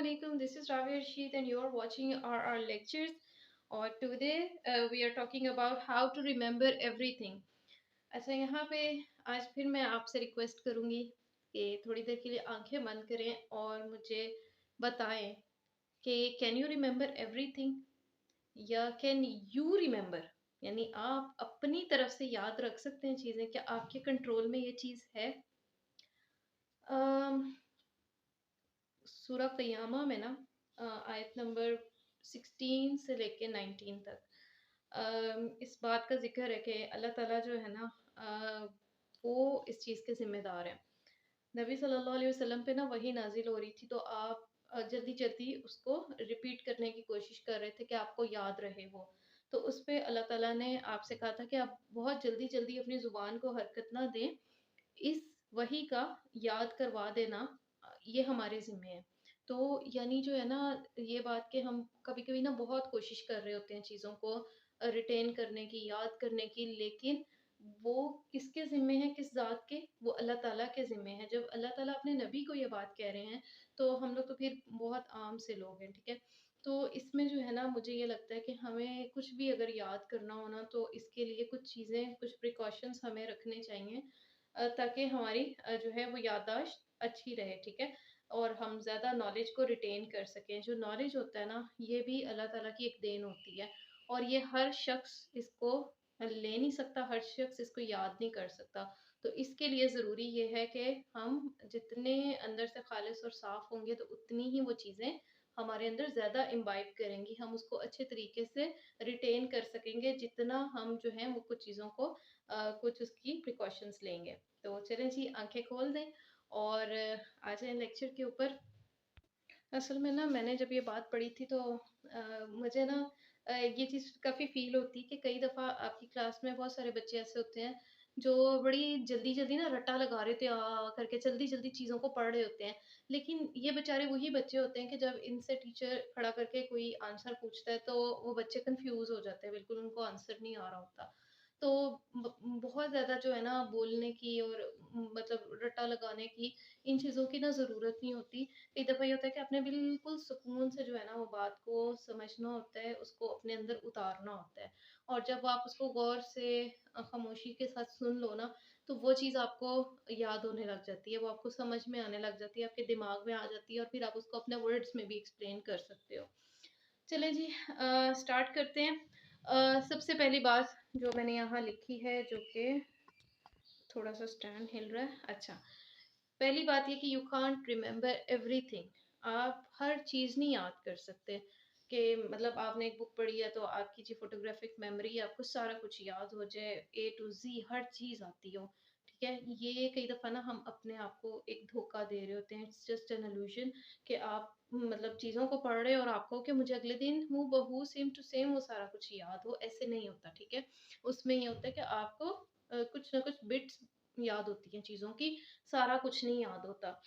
Assalamualaikum. This is Ravi Rashid and you are watching our lectures. और today we are talking about how to remember everything. अच्छा, यहाँ पे आज फिर मैं आपसे रिक्वेस्ट करूँगी कि थोड़ी देर के लिए आंखें बंद करें और मुझे बताएं कि कैन यू रिमेंबर एवरीथिंग या कैन यू रिमेंबर, यानी आप अपनी तरफ से याद रख सकते हैं चीज़ें, क्या आपके कंट्रोल में ये चीज़ है? सूरह क़यामा में ना आयत नंबर 16 से लेके 19 तक इस बात का जिक्र है कि अल्लाह ताला जो है ना वो इस चीज़ के ज़िम्मेदार हैं। नबी सल्लल्लाहु अलैहि वसल्लम पे ना वही नाजिल हो रही थी, तो आप जल्दी जल्दी उसको रिपीट करने की कोशिश कर रहे थे कि आपको याद रहे वो। तो उस पे अल्लाह ताला ने आपसे कहा था कि आप बहुत जल्दी जल्दी अपनी ज़ुबान को हरकत ना दें, इस वही का याद करवा देना ये हमारे ज़िम्मे है। तो यानी जो है ना, ये बात कि हम कभी-कभी ना बहुत कोशिश कर रहे होते हैं चीज़ों को रिटेन करने की, याद करने की, लेकिन वो किसके ज़िम्मे है, किस ज़ात के? वो अल्लाह ताला के ज़िम्मे है। जब अल्लाह ताला अपने नबी को ये बात कह रहे हैं, तो हम लोग तो फिर बहुत आम से लोग हैं, ठीक है? तो इसमें जो है ना, मुझे ये लगता है कि हमें कुछ भी अगर याद करना हो ना, तो इसके लिए कुछ चीज़ें, कुछ प्रिकॉशंस हमें रखने चाहिए ताकि हमारी जो है वो याददाश्त अच्छी रहे, ठीक है? और हम ज़्यादा नॉलेज को रिटेन कर सकें। जो नॉलेज होता है ना, ये भी अल्लाह ताला की एक देन होती है और ये हर शख्स इसको ले नहीं सकता, हर शख्स इसको याद नहीं कर सकता। तो इसके लिए ज़रूरी ये है कि हम जितने अंदर से खालिस और साफ़ होंगे, तो उतनी ही वो चीज़ें हमारे अंदर ज़्यादा इम्बाइब करेंगी। हम उसको अच्छे तरीके से रिटेन कर सकेंगे, जितना हम जो हैं वो कुछ चीज़ों को कुछ उसकी प्रिकॉशंस लेंगे। तो चलें जी, आँखें खोल दें और आ जाएँ लेक्चर के ऊपर। असल में ना, मैंने जब ये बात पढ़ी थी तो मुझे ना ये चीज़ काफ़ी फ़ील होती है कि कई दफ़ा आपकी क्लास में बहुत सारे बच्चे ऐसे होते हैं जो बड़ी जल्दी-जल्दी ना रट्टा लगा रहे होते हैं करके जल्दी-जल्दी चीज़ों को पढ़ रहे होते हैं। लेकिन ये बेचारे वही बच्चे होते हैं कि जब इनसे टीचर खड़ा करके कोई आंसर पूछता है तो वो बच्चे कन्फ्यूज़ हो जाते हैं, बिल्कुल उनको आंसर नहीं आ रहा होता। तो बहुत ज़्यादा जो है ना बोलने की और मतलब रट्टा लगाने की, इन चीज़ों की ना ज़रूरत नहीं होती। कई दफ़ा ये होता है कि आपने बिल्कुल सुकून से जो है ना वो बात को समझना होता है, उसको अपने अंदर उतारना होता है। और जब आप उसको गौर से खामोशी के साथ सुन लो ना, तो वो चीज़ आपको याद होने लग जाती है, वो आपको समझ में आने लग जाती है, आपके दिमाग में आ जाती है और फिर आप उसको अपने वर्ड्स में भी एक्सप्लेन कर सकते हो। चलें जी, स्टार्ट करते हैं। सबसे पहली बात जो मैंने यहाँ लिखी है, जो कि थोड़ा सा स्टैंड हिल रहा है। अच्छा, पहली बात ये कि यू कांट रिमेंबर एवरीथिंग। आप हर चीज़ नहीं याद कर सकते कि मतलब आपने एक बुक पढ़ी है तो आपकी जी फोटोग्राफिक मेमोरी, आपको सारा कुछ याद हो जाए, ए टू जी हर चीज़ आती हो, ठीक है? ये कई दफ़ा ना हम अपने आप को एक धोखा दे रहे होते हैं। इट्स जस्ट एन इल्यूजन कि आप मतलब चीज़ों को पढ़ रहे हो और आपको कि मुझे अगले दिन हूबहू सेम टू सेम वो सारा कुछ याद हो, ऐसे नहीं होता, ठीक है? उसमें ये होता है कि आपको कुछ ना कुछ बिट्स याद होती हैं चीज़ों की, सारा कुछ नहीं याद होता।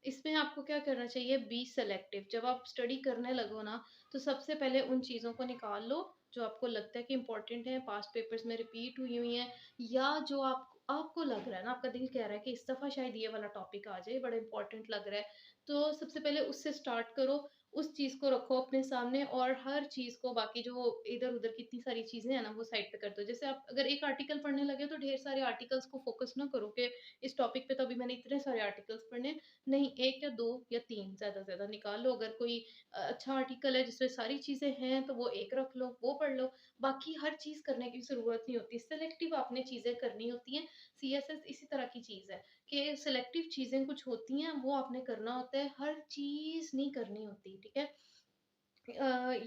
इसमें आपको क्या करना चाहिए, बी सेलेक्टिव। जब आप स्टडी करने लगो ना, तो सबसे पहले उन चीज़ों को निकाल लो जो आपको लगता है कि इम्पोर्टेंट है, पास्ट पेपर्स में रिपीट हुई हुई हैं, या जो आपको लग रहा है ना, आपका दिल कह रहा है कि इस दफ़ा शायद ये वाला टॉपिक आ जाए, बड़ा इम्पोर्टेंट लग रहा है। तो सबसे पहले उससे स्टार्ट करो, उस चीज़ को रखो अपने सामने और हर चीज़ को, बाकी जो इधर-उधर की इतनी सारी चीज़ें हैं ना, वो साइड पे कर दो। जैसे आप अगर एक आर्टिकल पढ़ने लगे तो ढेर सारे आर्टिकल्स को फ़ोकस ना करो कि इस टॉपिक पे तो अभी मैंने इतने सारे आर्टिकल्स पढ़ने हैं। नहीं, 1 या 2 या 3 ज़्यादा से ज़्यादा निकाल लो। अगर कोई अच्छा आर्टिकल है जिसमें सारी चीज़ें हैं, तो वो एक रख लो, वो पढ़ लो। बाकी हर चीज़ करने की ज़रूरत नहीं होती। सेलेक्टिव आपने चीज़ें करनी होती हैं। सीएसएस इसी तरह की चीज़ है कि सेलेक्टिव चीज़ें कुछ होती हैं, वो आपने करना होता है, हर चीज़ नहीं करनी होती, ठीक है?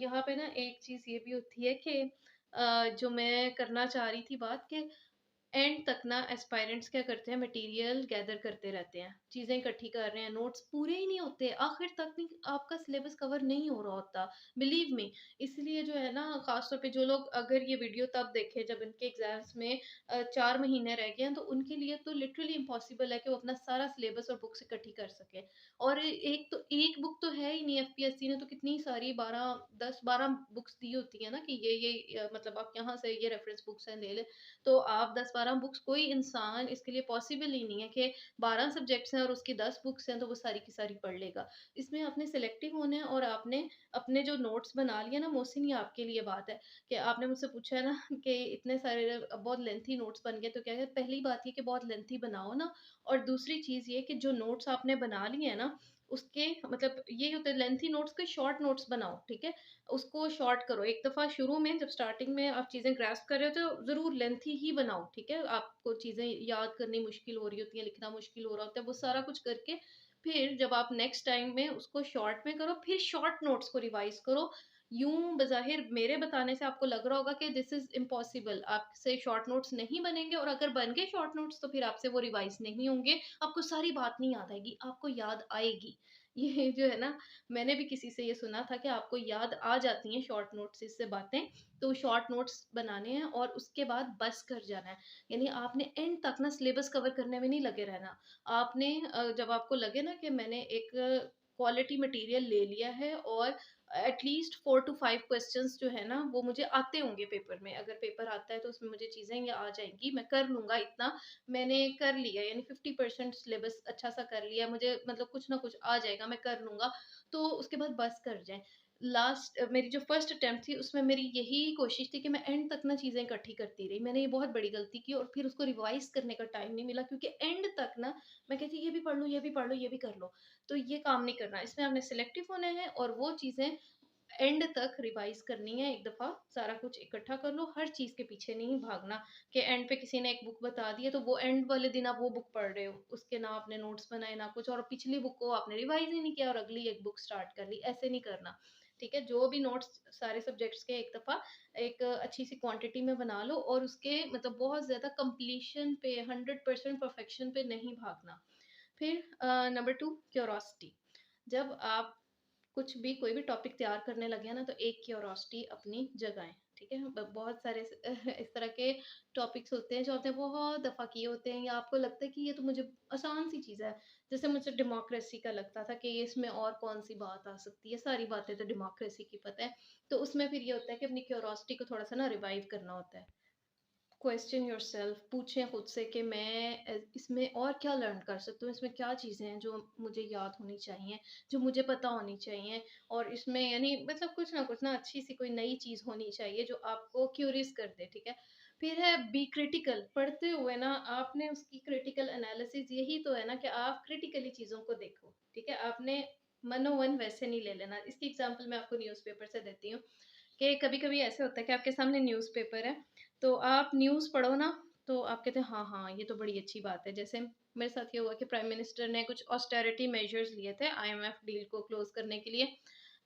यहाँ पे ना एक चीज़ ये भी होती है कि जो मैं करना चाह रही थी बात, कि एंड तक ना एस्पायरेंट्स क्या करते हैं, मटेरियल गैदर करते रहते हैं, चीज़ें इकट्ठी कर रहे हैं, नोट्स पूरे ही नहीं होते, आखिर तक नहीं आपका सिलेबस कवर नहीं हो रहा होता, बिलीव मी। इसलिए जो है ना, ख़ास तौर पे जो लोग अगर ये वीडियो तब देखे जब इनके एग्ज़ाम्स में 4 महीने रह गए हैं, तो उनके लिए तो लिटरली इम्पॉसिबल है कि वो अपना सारा सिलेबस और बुक्स इकट्ठी कर सकें। और एक बुक तो है ही नहीं, एफपीएससी ने तो कितनी सारी 12 बुक्स दी होती है ना कि ये मतलब आप यहाँ से ये रेफरेंस बुक्स हैं ले लें। तो आप 10 10-12 बुक्स, कोई इंसान इसके लिए पॉसिबल ही नहीं है कि 12 सब्जेक्ट्स हैं और उसकी 10 बुक्स हैं तो वो सारी की सारी पढ़ लेगा। इसमें आपने सेलेक्टिव होना है और आपने अपने जो नोट्स बना लिए ना, मोहसिन ये आपके लिए बात है कि आपने मुझसे पूछा है ना कि इतने सारे बहुत लेंथी नोट्स बन गए तो क्या है, पहली बात ये कि बहुत लेंथी बनाओ ना, और दूसरी चीज़ ये कि जो नोट्स आपने बना लिए हैं ना, उसके मतलब ये होता है लेंथी नोट्स के शॉर्ट नोट्स बनाओ, ठीक है? उसको शॉर्ट करो। एक दफ़ा शुरू में जब स्टार्टिंग में आप चीज़ें ग्रैस्प कर रहे हो तो ज़रूर लेंथी ही बनाओ, ठीक है? आपको चीज़ें याद करनी मुश्किल हो रही होती हैं, लिखना मुश्किल हो रहा होता है, वो सारा कुछ करके फिर जब आप नेक्स्ट टाइम में उसको शॉर्ट में करो, फिर शॉर्ट नोट्स को रिवाइज़ करो। यूँ बज़ाहिर मेरे बताने से आपको लग रहा होगा कि दिस इज़ इम्पॉसिबल, आपसे शॉर्ट नोट्स नहीं बनेंगे, और अगर बन गए शॉर्ट नोट्स तो फिर आपसे वो रिवाइज़ नहीं होंगे, आपको सारी बात नहीं याद आएगी, आपको याद आएगी। ये जो है ना, मैंने भी किसी से ये सुना था कि आपको याद आ जाती हैं शॉर्ट नोट्स से बातें, तो शॉर्ट नोट्स बनाने हैं और उसके बाद बस कर जाना है। यानी आपने एंड तक ना सिलेबस कवर करने में नहीं लगे रहना। आपने जब आपको लगे ना कि मैंने एक क्वालिटी मटेरियल ले लिया है और एटलीस्ट 4 टू 5 क्वेश्चंस जो है ना, वो मुझे आते होंगे पेपर में। अगर पेपर आता है तो उसमें मुझे चीज़ें ये आ जाएँगी, मैं कर लूँगा इतना, मैंने कर लिया यानी 50% सिलेबस अच्छा-सा कर लिया, मुझे मतलब कुछ ना कुछ आ जाएगा, मैं कर लूँगा। तो उसके बाद बस कर जाएँ। मेरी जो फर्स्ट अटेम्प्ट थी उसमें मेरी यही कोशिश थी कि मैं एंड तक ना चीज़ें इकट्ठी करती रही। मैंने ये बहुत बड़ी गलती की और फिर उसको रिवाइज़ करने का टाइम नहीं मिला, क्योंकि एंड तक ना मैं कहती ये भी पढ़ लो, ये भी पढ़ लो, ये भी कर लो। तो ये काम नहीं करना। इसमें आपने सिलेक्टिव होना है और वो चीज़ें एंड तक रिवाइज़ करनी है। एक दफ़ा सारा कुछ इकट्ठा कर लो, हर चीज़ के पीछे नहीं भागना कि एंड पे किसी ने एक बुक बता दी है तो वो एंड वाले दिन आप वो बुक पढ़ रहे हो। उसके ना आपने नोट्स बनाए ना कुछ, और पिछली बुक को आपने रिवाइज़ ही नहीं किया और अगली एक बुक स्टार्ट कर ली, ऐसे नहीं करना। ठीक है? जो भी नोट्स सारे सब्जेक्ट्स के एक दफ़ा एक अच्छी-सी क्वांटिटी में बना लो और उसके मतलब बहुत ज़्यादा कंप्लीशन पे 100% परफेक्शन पे नहीं भागना। फिर नंबर 2 क्यूरोसिटी। जब आप कुछ भी कोई भी टॉपिक तैयार करने लगे हैं ना, तो एक क्यूरोसिटी अपनी जगाएँ, ठीक है? बहुत सारे इस तरह के टॉपिक्स होते हैं जो आपने बहुत दफ़ा किए होते हैं या आपको लगता है कि ये तो मुझे आसान सी चीज़ है। जैसे मुझे डेमोक्रेसी का लगता था कि ये इसमें और कौन-सी बात आ सकती है, सारी बातें तो डेमोक्रेसी की पता है। तो उसमें फिर ये होता है कि अपनी क्यूरोसिटी को थोड़ा-सा ना रिवाइव करना होता है। क्वेश्चन योरसेल्फ, पूछें खुद से कि मैं इसमें और क्या लर्न कर सकती हूँ, इसमें क्या चीज़ें हैं जो मुझे याद होनी चाहिए, जो मुझे पता होनी चाहिए, और इसमें यानी मतलब कुछ ना अच्छी सी कोई नई चीज़ होनी चाहिए जो आपको क्यूरियस कर दे, ठीक है? फिर है बी क्रिटिकल। पढ़ते हुए ना आपने उसकी क्रिटिकल एनालिसिस, यही तो है ना कि आप क्रिटिकली चीज़ों को देखो, ठीक है? आपने मनोवन वैसे नहीं ले लेना। इसकी एग्जांपल मैं आपको न्यूज़पेपर से देती हूँ कि कभी-कभी ऐसे होता है कि आपके सामने न्यूज़पेपर है, तो आप न्यूज़ पढ़ो ना, तो आप कहते हैं हाँ, हाँ, ये तो बड़ी अच्छी बात है। जैसे मेरे साथ ये हुआ कि प्राइम मिनिस्टर ने कुछ ऑस्टेरिटी मेजर्स लिए थे आईएमएफ डील को क्लोज़ करने के लिए।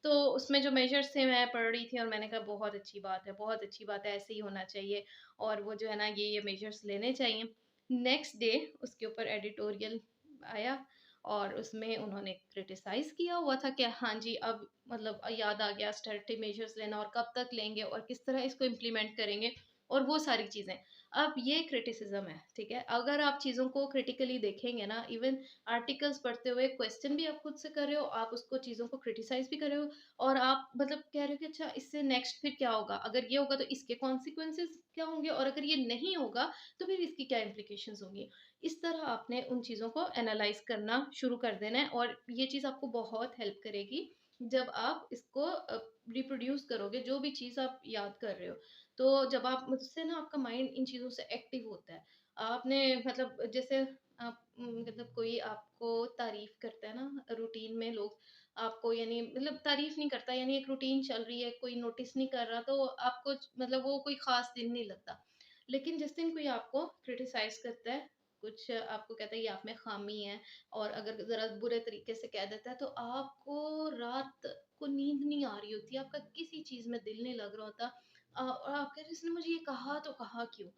तो उसमें जो मेजर्स थे मैं पढ़ रही थी और मैंने कहा बहुत अच्छी बात है, बहुत अच्छी बात है, ऐसे ही होना चाहिए और वो जो है ना ये मेजर्स लेने चाहिए। नेक्स्ट डे उसके ऊपर एडिटोरियल आया और उसमें उन्होंने क्रिटिसाइज़ किया हुआ था कि हाँ जी, अब मतलब याद आ गया ऑस्टेरिटी मेजर्स लेना और कब तक लेंगे और किस तरह इसको इम्प्लीमेंट करेंगे और वो सारी चीज़ें। अब ये क्रिटिसिज़्म है, ठीक है? अगर आप चीज़ों को क्रिटिकली देखेंगे ना, इवन आर्टिकल्स पढ़ते हुए क्वेश्चन भी आप खुद से कर रहे हो, आप उसको चीज़ों को क्रिटिसाइज़ भी कर रहे हो और आप मतलब कह रहे हो कि अच्छा इससे नेक्स्ट फिर क्या होगा? अगर ये होगा तो इसके कॉन्सिक्वेंसेज़ क्या होंगे और अगर ये नहीं होगा, तो फिर इसकी क्या इम्प्लिकेशंस होंगी? इस तरह आपने उन चीज़ों को एनालाइज़ करना शुरू कर देना है और ये चीज़ आपको बहुत हेल्प करेगी, जब आप इसको रिप्रोड्यूस करोगे, जो भी चीज़ आप याद कर रहे हो। तो जब आप उससे ना आपका माइंड इन चीज़ों से एक्टिव होता है। आपने मतलब जैसे आप मतलब कोई आपको तारीफ़ करता है ना, रूटीन में लोग आपको यानी मतलब तारीफ़ नहीं करता, यानी एक रूटीन चल रही है, कोई नोटिस नहीं कर रहा, तो आपको मतलब वो कोई ख़ास दिन नहीं लगता। लेकिन जिस दिन कोई आपको क्रिटिसाइज़ करता है, कुछ आपको कहता है ये आप में ख़ामी है और अगर ज़रा बुरे तरीके से कह देता है, तो आपको रात को नींद नहीं आ रही होती, आपका किसी चीज़ में दिल नहीं लग रहा होता। और आप कह रहे इसने मुझे ये कहा तो कहा क्यों?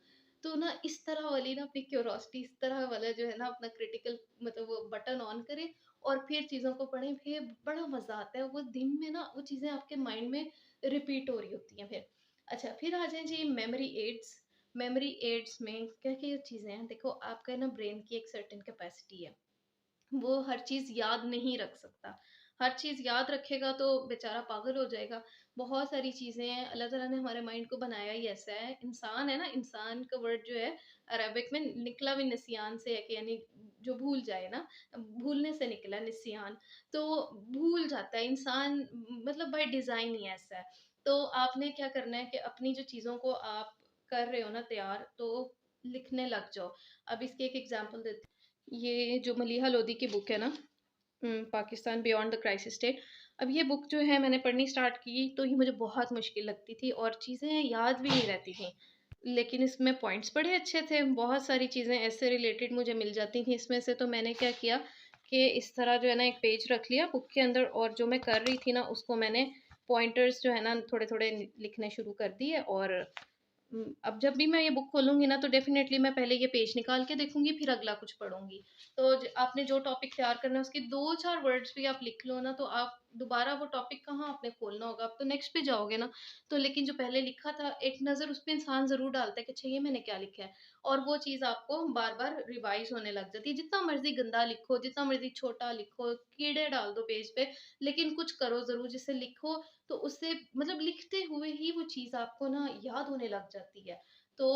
तो ना इस तरह वाली ना अपनी क्यूरोसिटी, इस तरह वाला जो है ना अपना क्रिटिकल मतलब वो बटन ऑन करें और फिर चीज़ों को पढ़ें, फिर बड़ा मज़ा आता है। वो दिन में ना वो चीज़ें आपके माइंड में रिपीट हो रही होती हैं फिर। अच्छा, फिर आ जाएँ जी मेमोरी एड्स। मेमोरी एड्स में क्या-क्या चीज़ें हैं? देखो आपका ना ब्रेन की एक सर्टेन कैपेसिटी है। वो हर चीज़ याद नहीं रख सकता। हर चीज़ याद रखेगा तो बेचारा पागल हो जाएगा। बहुत सारी चीज़ें हैं, अल्लाह ताला ने हमारे माइंड को बनाया ही ऐसा है। इंसान है ना, इंसान का वर्ड जो है अरबिक में निकला भी निसियान से है कि यानी जो भूल जाए ना, भूलने से निकला निसियान। तो भूल जाता है इंसान, मतलब बाय डिज़ाइन ही ऐसा है। तो आपने क्या करना है कि अपनी जो चीज़ों को आप कर रहे हो ना तैयार, तो लिखने लग जाओ। अब इसकी एक एग्ज़ाम्पल देती हूँ। ये जो मलीहा लोधी की बुक है ना, Pakistan beyond the crisis state. अब ये बुक जो है मैंने पढ़नी स्टार्ट की तो ये मुझे बहुत मुश्किल लगती थी और चीज़ें याद भी नहीं रहती थी। लेकिन इसमें पॉइंट्स बड़े अच्छे थे, बहुत सारी चीज़ें ऐसे रिलेटेड मुझे मिल जाती थी इसमें से। तो मैंने क्या किया कि इस तरह जो है ना एक पेज रख लिया बुक के अंदर, और जो मैं कर रही थी ना उसको मैंने पॉइंटर्स जो है ना थोड़े-थोड़े लिखने शुरू कर दिए। और अब जब भी मैं ये बुक खोलूँगी ना तो डेफ़िनेटली मैं पहले ये पेज निकाल के देखूँगी, फिर अगला कुछ पढ़ूँगी। तो ज आपने जो टॉपिक तैयार करना है उसके 2-4 वर्ड्स भी आप लिख लो ना, तो आप दोबारा वो टॉपिक कहाँ आपने खोलना होगा, आप तो नेक्स्ट पे जाओगे ना। तो लेकिन जो पहले लिखा था, एक नज़र उस पे इंसान ज़रूर डालता है कि अच्छा ये मैंने क्या लिखा है, और वो चीज़ आपको बार-बार रिवाइज़ होने लग जाती है। जितना मर्ज़ी गंदा लिखो, जितना मर्ज़ी छोटा लिखो, कीड़े डाल दो पेज पे, लेकिन कुछ करो ज़रूर जिससे लिखो तो उससे मतलब लिखते हुए ही वो चीज़ आपको ना याद होने लग जाती है। तो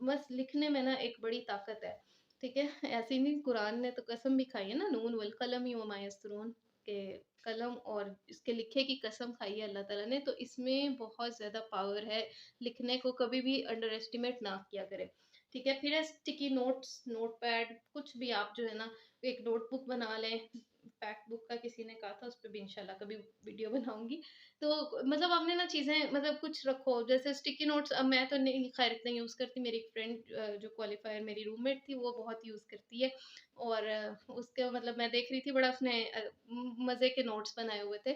बस लिखने में ना एक बड़ी ताकत है, ठीक है? ऐसे ही नहीं, कुरान ने तो कसम भी खाई है ना, नून वल कलम वमा यस्तरून, के कलम और इसके लिखे की कसम खाई है अल्लाह ताला ने। तो इसमें बहुत ज़्यादा पावर है, लिखने को कभी भी अंडर एस्टिमेट ना किया करें, ठीक है? फिर है स्टिकी नोट्स, नोटपैड, कुछ भी आप जो है ना एक नोटबुक बना लें। फैक्ट बुक का किसी ने कहा था, उस पे भी इंशाल्लाह कभी वीडियो बनाऊँगी। तो मतलब आपने ना चीज़ें मतलब कुछ रखो, जैसे स्टिकी नोट्स। अब मैं तो नहीं, खैर इतना यूज़ करती, मेरी एक फ्रेंड जो क्वालिफायर मेरी रूममेट थी वो बहुत यूज़ करती है। और उसके मतलब मैं देख रही थी बड़ा उसने मज़े के नोट्स बनाए हुए थे।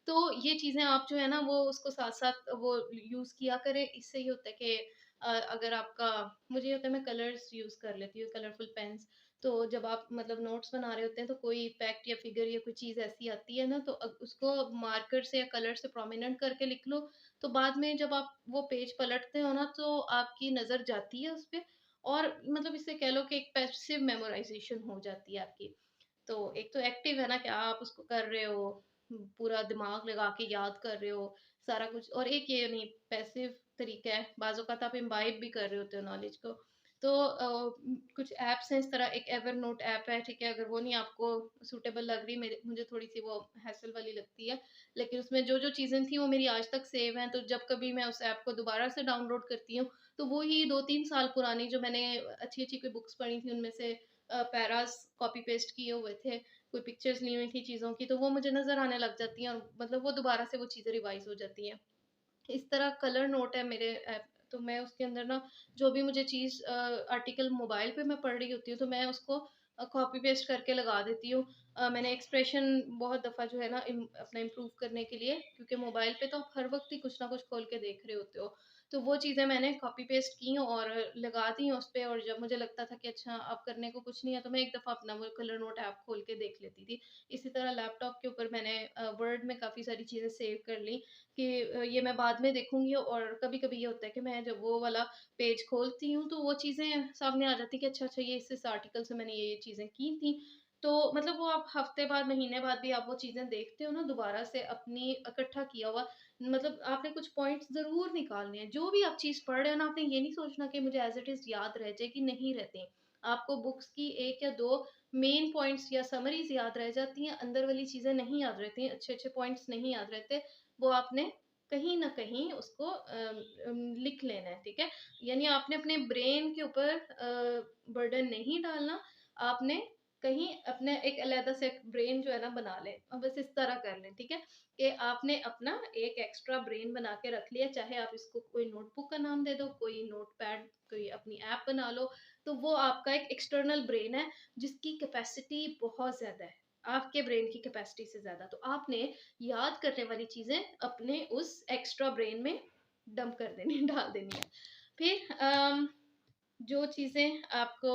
तो ये चीज़ें आप जो है ना वो उसको साथ-साथ वो यूज़ किया करें। इससे ये होता है कि अगर आपका, मुझे ये होता है मैं कलर्स यूज़ कर लेती हूँ, कलरफुल पेन्स। तो जब आप मतलब नोट्स बना रहे होते हैं तो कोई फैक्ट या फिगर या कोई चीज़ ऐसी आती है ना, तो उसको मार्कर से या कलर से प्रोमिनेंट करके लिख लो। तो बाद में जब आप वो पेज पलटते हो ना तो आपकी नज़र जाती है उस पे, और मतलब इससे कह लो कि एक पैसिव मेमोराइज़ेशन हो जाती है आपकी। तो एक तो एक्टिव है ना कि आप उसको कर रहे हो, पूरा दिमाग लगा के याद कर रहे हो सारा कुछ, और एक ये नहीं पैसिव तरीका है, बाज़ औक़ात आप इम्बाइब भी कर रहे होते हो नॉलेज को। तो कुछ ऐप्स हैं इस तरह, एक एवरनोट ऐप है, ठीक है? अगर वो नहीं आपको सूटेबल लग रही, मेरे मुझे थोड़ी-सी वो हैसल वाली लगती है, लेकिन उसमें जो-जो चीज़ें थी वो मेरी आज तक सेव हैं। तो जब कभी मैं उस ऐप को दोबारा से डाउनलोड करती हूँ, तो वो ही 2-3 साल पुरानी जो मैंने अच्छी-अच्छी कोई बुक्स पढ़ी थी उनमें से पैरास कॉपी पेस्ट किए हुए थे, कोई पिक्चर्स ली हुई थी चीज़ों की, तो वो मुझे नज़र आने लग जाती हैं और मतलब वो दोबारा से वो चीज़ें रिवाइज़ हो जाती हैं। इस तरह कलर नोट है मेरे ऐप, तो मैं उसके अंदर ना जो भी मुझे चीज़ आर्टिकल मोबाइल पे मैं पढ़ रही होती हूँ, तो मैं उसको कॉपी पेस्ट करके लगा देती हूँ। मैंने एक्सप्रेशन बहुत दफ़ा जो है ना अपना इम्प्रूव करने के लिए, क्योंकि मोबाइल पे तो आप हर वक़्त ही कुछ ना कुछ खोल के देख रहे होते हो, तो वो चीज़ें मैंने कॉपी पेस्ट की और लगा दी उस पे। और जब मुझे लगता था कि अच्छा अब करने को कुछ नहीं है, तो मैं एक दफ़ा अपना वो कलर नोट ऐप खोल के देख लेती थी। इसी तरह लैपटॉप के ऊपर मैंने वर्ड में काफ़ी सारी चीज़ें सेव कर ली कि ये मैं बाद में देखूँगी। और कभी-कभी ये होता है कि मैं जब वो वाला पेज खोलती हूँ, तो वो चीज़ें सामने आ जाती हैं कि अच्छा-अच्छा ये इस आर्टिकल से मैंने ये चीज़ें की थी। तो मतलब वो आप हफ्ते बाद, महीने बाद भी आप वो चीज़ें देखते हो ना दोबारा से अपनी इकट्ठा किया हुआ, मतलब आपने कुछ पॉइंट्स ज़रूर निकालने हैं। जो भी आप चीज़ पढ़ रहे हो ना, आपने ये नहीं सोचना कि मुझे एज़ इट इज़ याद रह जाए, कि नहीं रहती। आपको बुक्स की 1 या 2 मेन पॉइंट्स या समरीज़ याद रह जाती हैं, अंदर वाली चीज़ें नहीं याद रहती हैं, अच्छे-अच्छे पॉइंट्स नहीं याद रहते। वो आपने कहीं न कहीं उसको लिख लेना है, ठीक है? यानी आपने अपने ब्रेन के ऊपर बर्डन नहीं डालना, आपने कहीं अपने एक अलग से एक ब्रेन जो है ना बना लें, और बस इस तरह कर लें, ठीक है? कि आपने अपना एक एक्स्ट्रा ब्रेन बना के रख लिया, चाहे आप इसको कोई नोटबुक का नाम दे दो, कोई नोटपैड, कोई अपनी ऐप बना लो, तो वो आपका एक एक्सटर्नल ब्रेन है, जिसकी कैपेसिटी बहुत ज़्यादा है, आपके ब्रेन की कैपेसिटी से ज़्यादा। तो आपने याद करने वाली चीज़ें अपने उस एक्स्ट्रा ब्रेन में डंप कर देनी डाल देनी है। फिर जो चीज़ें आपको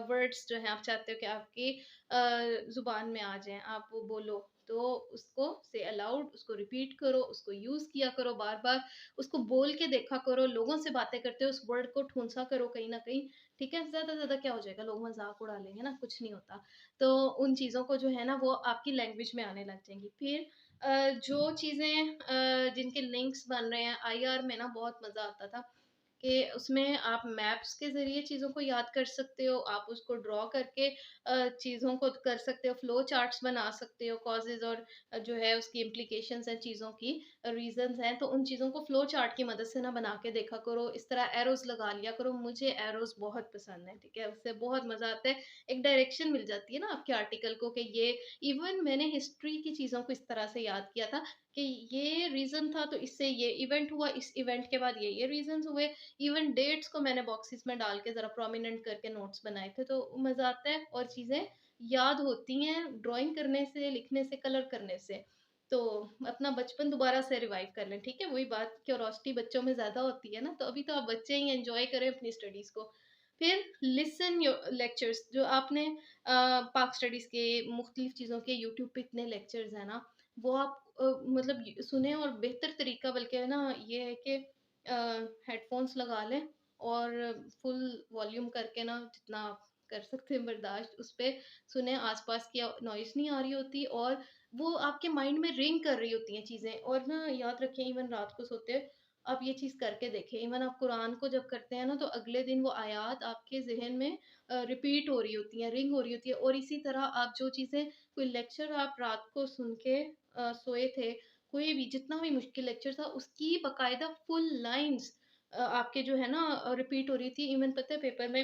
वर्ड्स जो हैं आप चाहते हो कि आपकी ज़ुबान में आ जाएँ, आप वो बोलो, तो उसको से अलाउड, उसको रिपीट करो, उसको यूज़ किया करो बार-बार, उसको बोल के देखा करो, लोगों से बातें करते हो उस वर्ड को ठूँसा करो कहीं न कहीं, ठीक है? ज़्यादा से ज़्यादा क्या हो जाएगा, लोग मज़ाक उड़ा लेंगे ना, कुछ नहीं होता। तो उन चीज़ों को जो है ना वो आपकी लैंग्वेज में आने लग जाएँगी। फिर जो चीज़ें जिनके लिंक्स बन रहे हैं, आईआर में ना बहुत मज़ा आता था कि उसमें आप मैप्स के ज़रिए चीज़ों को याद कर सकते हो, आप उसको ड्रॉ करके चीज़ों को कर सकते हो, फ्लो चार्ट्स बना सकते हो, कॉजेज़ और जो है उसकी इम्प्लीकेशंस हैं चीज़ों की, रीज़न्स हैं, तो उन चीज़ों को फ्लो चार्ट की मदद से ना बना के देखा करो, इस तरह एरोज़ लगा लिया करो। मुझे एरोज़ बहुत पसंद हैं, ठीक है? उससे बहुत मज़ा आता है, एक डायरेक्शन मिल जाती है ना आपके आर्टिकल को कि ये इवन मैंने हिस्ट्री की चीज़ों को इस तरह से याद किया था कि ये रीज़न था, तो इससे ये इवेंट हुआ, इस इवेंट के बाद ये रीज़न्स हुए। इवन डेट्स को मैंने बॉक्सेस में डाल के ज़रा प्रोमिनेंट करके नोट्स बनाए थे, तो मज़ा आता है और चीज़ें याद होती हैं ड्राइंग करने से, लिखने से, कलर करने से। तो अपना बचपन दोबारा से रिवाइव कर लें, ठीक है? वही बात, क्यूरोसिटी बच्चों में ज़्यादा होती है ना, तो अभी तो आप बच्चे ही एन्जॉय करें अपनी स्टडीज़ को। फिर लिसन योर लेक्चर्स, जो आपने पाक स्टडीज़ के मुख्तलिफ चीज़ों के यूट्यूब पे इतने लेक्चर्स हैं ना, वो आप मतलब सुने, और बेहतर तरीका बल्कि है ना ये है कि हेडफ़ोन्स लगा लें और फुल वॉल्यूम करके ना जितना आप कर सकते हैं बर्दाश्त, उस पे सुनें, आस-पास की नॉइज़ नहीं आ रही होती और वो आपके माइंड में रिंग कर रही होती हैं चीज़ें। और ना याद रखें, इवन रात को सोते हुए आप ये चीज़ करके देखें। इवन आप कुरान को जब करते हैं ना, तो अगले दिन वो आयत आपके ज़हन में रिपीट हो रही होती हैं, रिंग हो रही होती है। और इसी तरह आप जो चीज़ें, कोई लेक्चर आप रात को सुन के सोए थे, कोई भी जितना भी मुश्किल लेक्चर था, उसकी बाकायदा फुल लाइन्स आपके जो है ना रिपीट हो रही थी। इवन पता है पेपर में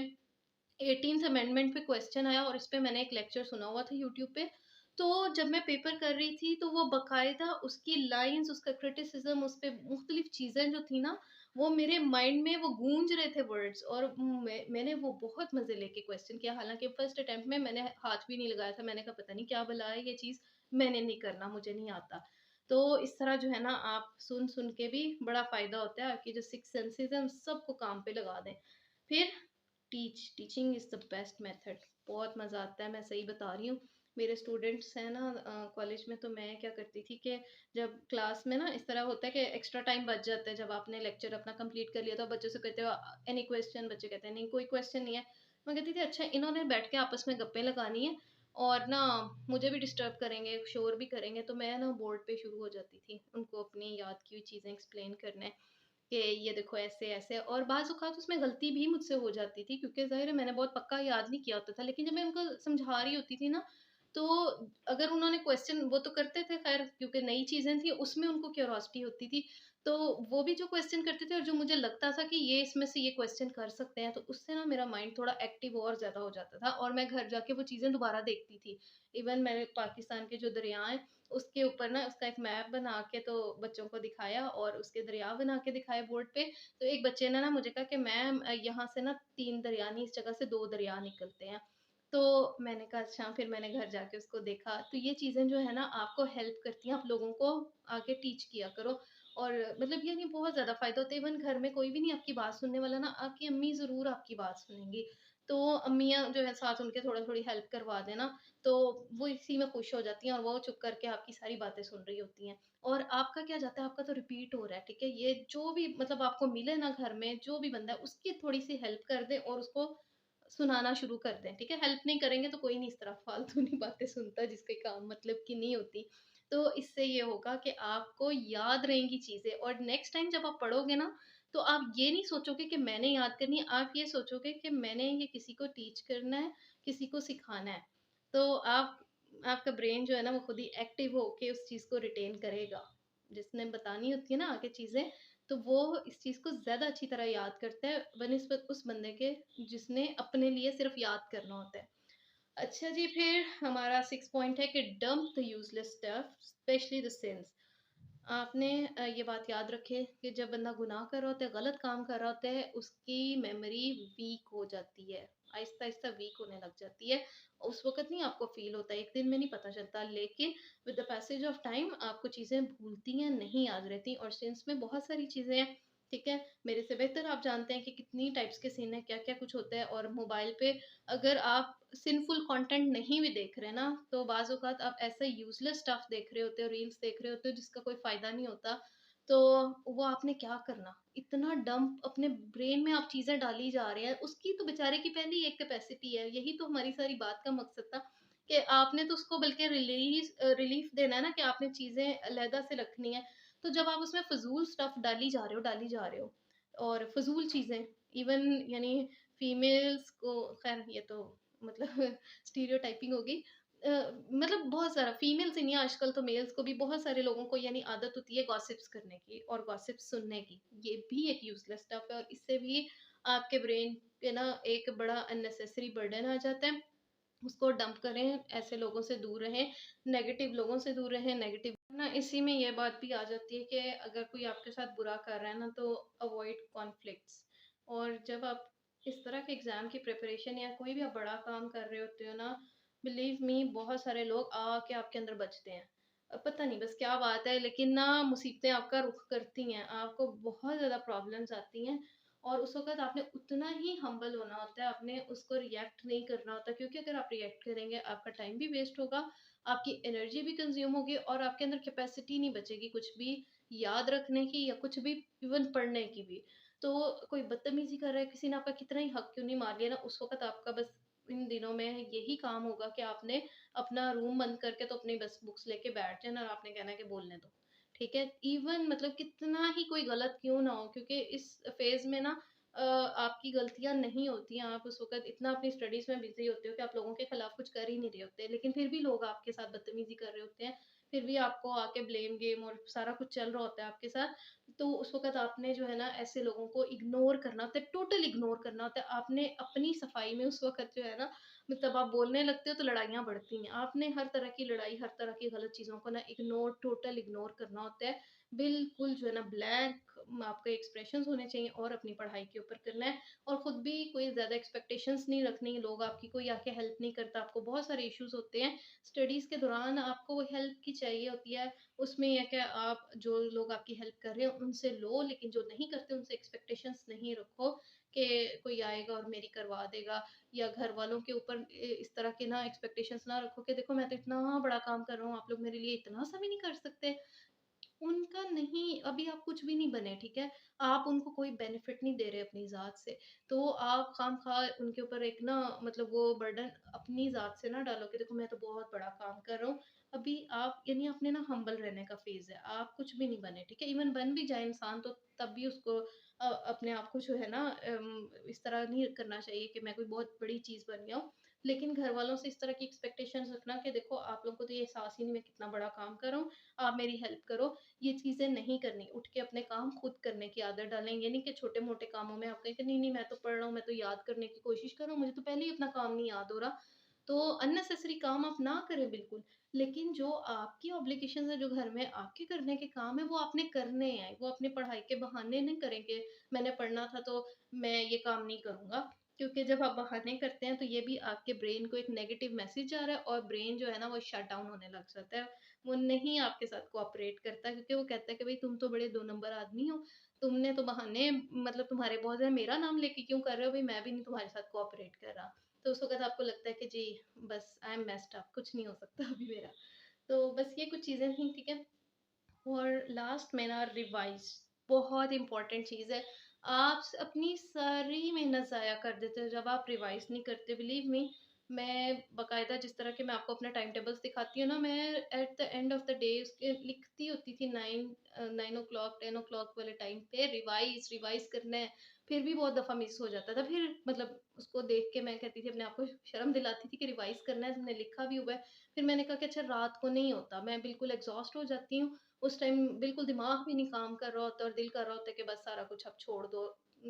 18th अमेंडमेंट पे क्वेश्चन आया और इस पे मैंने एक लेक्चर सुना हुआ था यूट्यूब पे। तो जब मैं पेपर कर रही थी, तो वो बाकायदा उसकी लाइन्स, उसका क्रिटिसिज़्म, उस पे मुख्तलिफ चीज़ें जो थी ना, वो मेरे माइंड में वो गूंज रहे थे वर्ड्स। और मैंने वो बहुत मज़े लेके क्वेश्चन किया। हालाँकि फर्स्ट अटेम्प्ट में मैंने हाथ भी नहीं लगाया था। मैंने कहा पता नहीं क्या बला है ये चीज़, मैंने नहीं करना, मुझे नहीं आता। तो इस तरह जो है ना आप सुन-सुन के भी बड़ा फ़ायदा होता है। आपकी जो सिक्स सेंसेस हैं उन सबको काम पे लगा दें। फिर teaching is the best method. बहुत मज़ा आता है, मैं सही बता रही हूँ। मेरे स्टूडेंट्स हैं ना कॉलेज में, तो मैं क्या करती थी कि जब क्लास में ना इस तरह होता है कि एक्स्ट्रा टाइम बच जाता है, जब आपने लेक्चर अपना कंप्लीट कर लिया, तो बच्चों से कहते हो एनी क्वेश्चन, बच्चे कहते हैं नहीं कोई क्वेश्चन नहीं है। मैं कहती थी अच्छा इन्होंने बैठ के आपस में गप्पे लगानी है और ना मुझे भी डिस्टर्ब करेंगे, शोर भी करेंगे, तो मैं ना बोर्ड पे शुरू हो जाती थी उनको अपनी याद की हुई चीज़ें एक्सप्लेन करने कि ये देखो ऐसे-ऐसे। और बाज़ औक़ात उसमें गलती भी मुझसे हो जाती थी, क्योंकि ज़ाहिर है मैंने बहुत पक्का याद नहीं किया होता था। लेकिन जब मैं उनको समझा रही होती थी ना, तो अगर उन्होंने क्वेश्चन वो तो करते थे ख़ैर, क्योंकि नई चीज़ें थी, उसमें उनको क्यूरियोसिटी होती थी। तो वो भी जो क्वेश्चन करते थे और जो मुझे लगता था कि ये इसमें से ये क्वेश्चन कर सकते हैं, तो उससे ना मेरा माइंड थोड़ा एक्टिव और ज़्यादा हो जाता था और मैं घर जाके वो चीज़ें दोबारा देखती थी। इवन मैंने पाकिस्तान के जो दरिया हैं, उसके ऊपर ना उसका एक मैप बना के तो बच्चों को दिखाया और उसके दरिया बना के दिखाए बोर्ड पे। तो एक बच्चे ने ना मुझे कहा कि मैम यहाँ से ना 3 दरिया नहीं, इस जगह से 2 दरिया निकलते हैं। तो मैंने कहा अच्छा, फिर मैंने घर जाके उसको देखा। तो ये चीज़ें जो है ना आपको हेल्प करती हैं, आप लोगों को आगे टीच किया करो। और मतलब ये नहीं, बहुत ज़्यादा फ़ायदा होता है। इवन घर में कोई भी नहीं आपकी बात सुनने वाला ना, आपकी अम्मी ज़रूर आपकी बात सुनेंगी। तो अम्मियाँ जो है साथ उनके थोड़ी-थोड़ी हेल्प करवा देना, तो वो इसी में खुश हो जाती हैं और वो चुप करके आपकी सारी बातें सुन रही होती हैं। और आपका क्या जाता है, आपका तो रिपीट हो रहा है, ठीक है? ये जो भी मतलब आपको मिले ना घर में, जो भी बंदा है, उसकी थोड़ी-सी हेल्प कर दें और उसको सुनाना शुरू कर दें, ठीक है? हेल्प नहीं करेंगे तो कोई नहीं इस तरह फालतू बातें सुनता जिसके काम मतलब की नहीं होती। तो इससे ये होगा कि आपको याद रहेंगी चीज़ें और नेक्स्ट टाइम जब आप पढ़ोगे ना, तो आप ये नहीं सोचोगे कि मैंने याद करनी है, आप ये सोचोगे कि मैंने ये किसी को टीच करना है, किसी को सिखाना है। तो आपका ब्रेन जो है ना वो खुद ही एक्टिव होके उस चीज़ को रिटेन करेगा। जिसने बतानी होती है ना आगे चीज़ें, तो वो इस चीज़ को ज़्यादा अच्छी तरह याद करता है बनिस्बत उस बंदे के जिसने अपने लिए सिर्फ़ याद करना होता है। अच्छा जी, फिर हमारा 6 पॉइंट है कि dump the useless stuff, specially the sins. आपने ये बात याद रखें कि जब बंदा गुनाह कर रहा होता है, गलत काम कर रहा होता है, उसकी मेमोरी वीक हो जाती है, आहिस्ता-आहिस्ता वीक होने लग जाती है। उस वक़्त नहीं आपको फ़ील होता है, एक दिन में नहीं पता चलता, लेकिन with the passage of time आपको चीज़ें भूलती हैं, नहीं याद रहती। और सिंस में बहुत सारी चीज़ें हैं, ठीक है? मेरे से बेहतर आप जानते हैं कि कितनी टाइप्स के सिन हैं, क्या-क्या कुछ होता है और मोबाइल पे अगर आप सिनफुल कंटेंट नहीं भी देख रहे हैं ना, तो बाज़ औक़ात आप ऐसा यूज़लेस स्टफ़ देख रहे होते हो, रील्स देख रहे होते हो जिसका कोई फ़ायदा नहीं होता, तो वो आपने क्या करना? इतना डंप अपने ब्रेन में आप चीज़ें डाली जा रहे हैं, उसकी तो बेचारे की पहले ही एक कैपेसिटी है, यही तो हमारी सारी बात का मकसद था कि आपने तो उसको बल्कि रिलीफ़ देना है ना कि आपने चीज़ें अलहदा से रखनी है। तो जब आप उसमें फ़िज़ूल स्टफ़ डाली जा रहे हो और फ़िज़ूल चीज़ें इवन यानी फीमेल्स को ख़ैर ये तो मतलब स्टीरियोटाइपिंग होगी। मतलब बहुत सारा फीमेल्स ही नहीं आजकल तो मेल्स को भी बहुत सारे लोगों को यानी आदत होती है गॉसिप्स करने की और गॉसिप्स सुनने की। ये भी एक यूज़लेस स्टफ़ है और इससे भी आपके ब्रेन पे ना एक बड़ा अननेसेसरी बर्डन आ जाता है। उसको डंप करें, ऐसे लोगों से दूर रहें, नेगेटिव लोगों से दूर रहें, नेगेटिव ना इसी में ये बात भी आ जाती है कि अगर कोई आपके साथ बुरा कर रहा है ना तो अवॉइड कॉन्फ्लिक्ट्स। और जब आप इस तरह के एग्ज़ाम की प्रिपरेशन या कोई भी आप बड़ा काम कर रहे होते हो ना, बिलीव मी बहुत सारे लोग आके आपके अंदर बजते हैं। पता नहीं बस क्या बात है लेकिन ना मुसीबतें आपका रुख करती हैं, आपको बहुत ज़्यादा प्रॉब्लम्स आती हैं और उस वक़्त आपने उतना ही हम्बल होना होता है, आपने उसको रिएक्ट नहीं करना होता क्योंकि अगर आप रिएक्ट करेंगे, आपका टाइम भी वेस्ट होगा, आपकी एनर्जी भी कंज़्यूम होगी और आपके अंदर कैपेसिटी नहीं बचेगी कुछ भी याद रखने की या कुछ भी इवन पढ़ने की भी। तो कोई बदतमीज़ी कर रहा है, किसी ने आपका कितना ही हक क्यों नहीं मार लिया ना, उस वक़्त आपका बस इन दिनों में यही काम होगा कि आपने अपना रूम बंद करके तो अपनी बस बुक्स लेके बैठ जाना और आपने कहना है कि बोलने दो। ठीक है? इवन मतलब कितना ही कोई गलत क्यों ना हो क्योंकि इस फ़ेज़ में ना आपकी गलतियाँ नहीं होती हैं, आप उस वक़्त इतना अपनी स्टडीज़ में बिज़ी होते हो कि आप लोगों के खिलाफ कुछ कर ही नहीं रहे होते। लेकिन फिर भी लोग आपके साथ बदतमीज़ी कर रहे होते हैं, फिर भी आपको आके ब्लेम गेम और सारा कुछ चल रहा होता है आपके साथ। तो उस वक़्त आपने जो है ना ऐसे लोगों को इग्नोर करना होता है, टोटल इग्नोर करना होता है। आपने अपनी सफाई में उस वक़्त जो है ना मतलब आप बोलने लगते हो तो लड़ाइयाँ बढ़ती हैं। आपने हर तरह की लड़ाई, हर तरह की गलत चीज़ों को ना इग्नोर टोटल इग्नोर करना होता है। बिल्कुल जो है ना ब्लैंक आपके एक्सप्रेशंस होने चाहिए और अपनी पढ़ाई के ऊपर करना है और खुद भी कोई ज़्यादा एक्सपेक्टेशंस नहीं रखनी। लोग आपकी कोई आके हेल्प नहीं करता, आपको बहुत सारे इश्यूज़ होते हैं। स्टडीज़ के दौरान आपको वो हेल्प की चाहिए होती है। उसमें ये है कि आप जो लोग आपकी हेल्प कर रहे हैं उनसे लो, लेकिन जो नहीं करते उनसे एक्सपेक्टेशंस नहीं रखो कि कोई आएगा और मेरी करवा देगा या घर वालों के ऊपर इस तरह के ना एक्सपेक्टेशंस ना रखो कि देखो मैं तो इतना बड़ा काम कर रहा हूँ, आप लोग मेरे लिए इतना सा भी नहीं कर सकते। उनका नहीं अभी आप कुछ भी नहीं बने, ठीक है? आप उनको कोई बेनिफिट नहीं दे रहे अपनी ज़ात से, तो आप खामख़ा उनके ऊपर एक ना मतलब वो बर्डन अपनी ज़ात से ना डालो कि देखो मैं तो बहुत बड़ा काम कर रहा हूँ। अभी आप यानी अपने ना हम्बल रहने का फ़ेज़ है, आप कुछ भी नहीं बने, ठीक है? इवन बन भी जाए इंसान तो तब भी उसको अपने आप को जो है ना इस तरह नहीं करना चाहिए कि मैं कोई बहुत बड़ी चीज़ बन गया हूँ। लेकिन घरवालों से इस तरह की एक्सपेक्टेशंस रखना कि देखो आप लोगों को तो ये एहसास ही नहीं मैं कितना बड़ा काम कर रहा हूँ, आप मेरी हेल्प करो। ये चीज़ें नहीं करनी, उठ के अपने काम खुद करने की आदत डालें। ये नहीं कि छोटे-मोटे कामों में आप कहें कि नहीं-नहीं मैं तो पढ़ रहा हूँ, मैं तो याद करने की कोशिश कर रहा हूँ, मुझे तो पहले ही अपना काम नहीं याद हो रहा। तो अननेसेसरी काम आप ना करें बिल्कुल, लेकिन जो आपकी ऑब्लिगेशंस है, जो घर में आपके करने के काम है, वो आपने करने हैं। वो अपनी पढ़ाई के बहाने नहीं करें कि मैंने पढ़ना था तो मैं ये काम नहीं करूँगा। क्योंकि जब आप बहाने करते हैं तो ये भी आपके ब्रेन को एक नेगेटिव मैसेज जा रहा है और ब्रेन जो है ना वो शट डाउन होने लग जाता है। वो नहीं आपके साथ कोऑपरेट करता क्योंकि वो कहता है कि भई तुम तो बड़े 2 नंबर आदमी हो। तुमने तो बहाने मतलब तुम्हारे बहुत है मेरा नाम लेके क्यों कर रहे हो? भई मैं भी नहीं तुम्हारे साथ कोऑपरेट कर रहा। तो उस वक़्त आपको लगता है कि जी बस आई एम मेस्ड अप कुछ नहीं हो सकता अभी मेरा। तो बस ये कुछ चीज़ें थी, ठीक है? और लास्ट में ना रिवाइज़ बहुत इम्पोर्टेंट चीज़ है। आप स अपनी सारी मेहनत ज़ाया कर देते हो जब आप रिवाइज़ नहीं करते। बिलीव मी मैं बाकायदा जिस तरह के मैं आपको अपना टाइम टेबल्स दिखाती हूँ ना, मैं at the end of the day उसके लिखती होती थी 9 ओ क्लॉक 10 ओ क्लॉक वाले टाइम पे रिवाइज़ करना है। फिर भी बहुत दफ़ा मिस हो जाता था। फिर मतलब उसको देख के मैं कहती थी अपने आप को शर्म दिलाती थी कि रिवाइज़ करना है, तुमने लिखा भी हुआ है। फिर मैंने कहा कि अच्छा रात को नहीं होता, मैं बिल्कुल एग्ज़ॉस्ट हो जाती हूँ। उस टाइम बिल्कुल दिमाग भी नहीं काम कर रहा होता और दिल कर रहा होता है कि बस सारा कुछ अब छोड़ दो।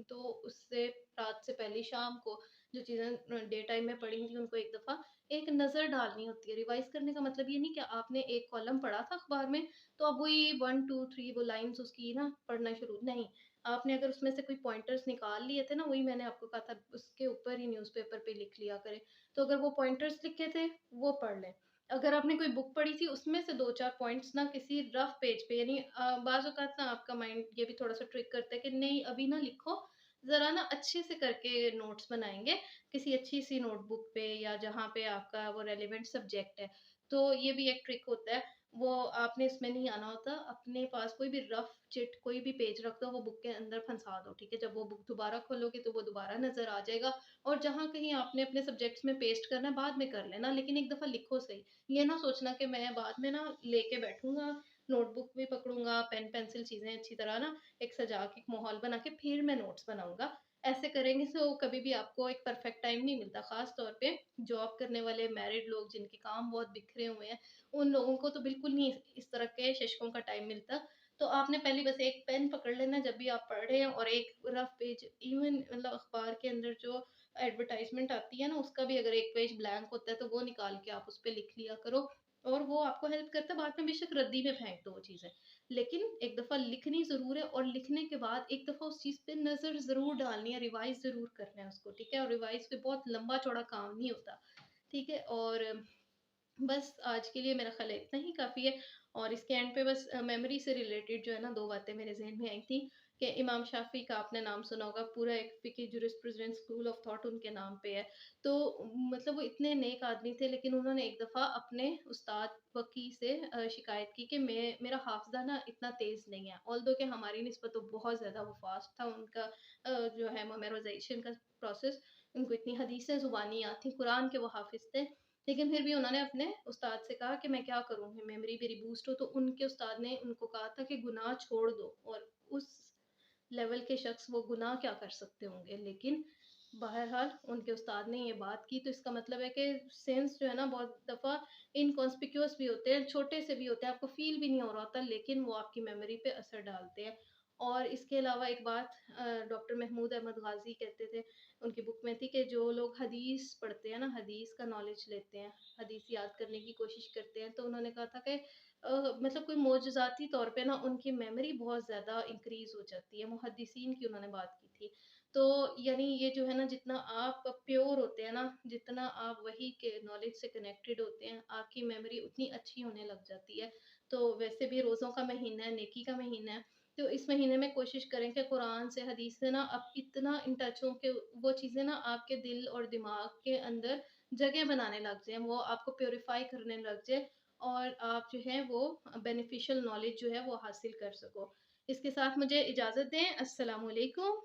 तो उससे रात से पहले शाम को जो चीज़ें डे टाइम में पढ़ी थी उनको एक दफ़ा एक नज़र डालनी होती है। रिवाइज़ करने का मतलब ये नहीं कि आपने एक कॉलम पढ़ा था अखबार में तो अब वही 1, 2, 3 वो लाइन्स उसकी ना पढ़ना शुरू नहीं। आपने अगर उसमें से कोई पॉइंटर्स निकाल लिए थे ना, वही मैंने आपको कहा था उसके ऊपर ही न्यूज़पेपर पे लिख लिया करें। तो अगर वो पॉइंटर्स लिखे थे, वो पढ़ लें। अगर आपने कोई बुक पढ़ी थी उसमें से 2-4 पॉइंट्स ना किसी रफ पेज पे यानी बाज़ औक़ात ना आपका माइंड ये भी थोड़ा-सा ट्रिक करता है कि नहीं अभी ना लिखो, ज़रा ना अच्छे से करके नोट्स बनाएँगे, किसी अच्छी-सी नोटबुक पे या जहाँ पे आपका वो रेलेवेंट सब्जेक्ट है। तो ये भी एक ट्रिक होता है, वो आपने इसमें नहीं आना होता, अपने पास कोई भी रफ चिट कोई भी पेज रख दो, वो बुक के अंदर फँसा दो, ठीक है? जब वो बुक दोबारा खोलोगे तो वो दोबारा नज़र आ जाएगा और जहाँ कहीं आपने अपने सब्जेक्ट्स में पेस्ट करना है बाद में कर लेना, लेकिन एक दफ़ा लिखो सही। ये ना सोचना कि मैं बाद में ना लेके बैठूँगा, नोटबुक भी पकड़ूँगा, पेन पेंसिल चीज़ें अच्छी तरह ना एक सजा के एक माहौल बना के फिर मैं नोट्स बनाऊँगा। ऐसे करेंगे तो कभी भी आपको एक परफेक्ट टाइम नहीं मिलता, ख़ास तौर पे जॉब करने वाले मैरिड लोग जिनके काम बहुत बिखरे हुए हैं, उन लोगों को तो बिल्कुल नहीं इस तरह के शिश्कों का टाइम मिलता। तो आपने पहले बस एक पेन पकड़ लेना जब भी आप पढ़ रहे हैं और एक रफ पेज इवन मतलब अखबार के अंदर जो एडवर्टाइज़मेंट आती है ना, उसका भी अगर एक पेज ब्लैंक होता है, तो वो निकाल के आप उसपे लिख लिया करो और वो आपको हेल्प करता है। बाद में बेशक रद्दी में फेंक दो वो चीज़ें, लेकिन एक दफ़ा लिखनी ज़रूर है और लिखने के बाद एक दफ़ा उस चीज़ पे नज़र ज़रूर डालनी है, रिवाइज़ ज़रूर करना है उसको, ठीक है? और रिवाइज़ कोई बहुत लंबा-चौड़ा काम नहीं होता, ठीक है? और बस आज के लिए मेरा ख़्याल है इतना ही काफ़ी है और इसके एंड पे बस मेमोरी से रिलेटेड जो है ना 2 बातें मेरे ज़हन में आई थी कि इमाम शाफ़ी का आपने नाम सुना होगा, पूरा एक फ़िक़्ही जूरिस्प्रूडेंस स्कूल ऑफ थॉट उनके नाम पे है। तो मतलब वो इतने नेक आदमी थे लेकिन उन्होंने एक दफ़ा अपने उस्ताद वकी से शिकायत की कि मेरा हाफ़िज़ा ना इतना तेज़ नहीं है। ऑल्दो कि हमारी निस्बत तो बहुत ज़्यादा वो फ़ास्ट था उनका जो है मेमोराइज़ेशन का प्रोसेस, उनको इतनी हदीसें ज़ुबानी याद थी, कुरान के वो हाफ़िज़ थे। लेकिन फिर भी उन्होंने अपने उस्ताद से कहा कि मैं क्या करूँ मेमोरी मेरी बूस्ट हो, तो उनके उस्ताद ने उनको कहा था कि गुनाह छोड़ दो और उस लेवल के शख्स वो गुनाह क्या कर सकते होंगे। लेकिन बहरहाल उनके उस्ताद ने ये बात की तो इसका मतलब है कि सेंस जो है ना बहुत दफ़ा इनकॉन्स्पिक्यूअस भी होते हैं, छोटे से भी होते हैं, आपको फ़ील भी नहीं हो रहा होता लेकिन वो आपकी मेमोरी पे असर डालते हैं। और इसके अलावा एक बात डॉक्टर महमूद अहमद गाज़ी कहते थे, उनकी बुक में थी कि जो लोग हदीस पढ़ते हैं ना, हदीस का नॉलेज लेते हैं, हदीस याद करने की कोशिश करते हैं, तो उन्होंने कहा था कि मतलब कोई मौजज़ाती तौर पे ना उनकी मेमोरी बहुत ज़्यादा इंक्रीज़ हो जाती है, मुहद्दिसीन की उन्होंने बात की थी। तो यानी ये जो है ना जितना आप प्योर होते हैं ना, जितना आप वही के नॉलेज से कनेक्टेड होते हैं, आपकी मेमोरी उतनी अच्छी होने लग जाती है। तो वैसे भी रोज़ों का महीना है, नेकी का महीना है, तो इस महीने में कोशिश करें कि कुरान से, हदीस से ना आप इतना इन टच हो कि वो चीज़ें ना आपके दिल और दिमाग के अंदर जगह बनाने लग जाएँ, वो आपको प्यूरीफाई करने लग जाए और आप जो है वो बेनिफिशियल नॉलेज जो है वो हासिल कर सको। इसके साथ मुझे इजाज़त दें। अस्सलामु अलैकुम।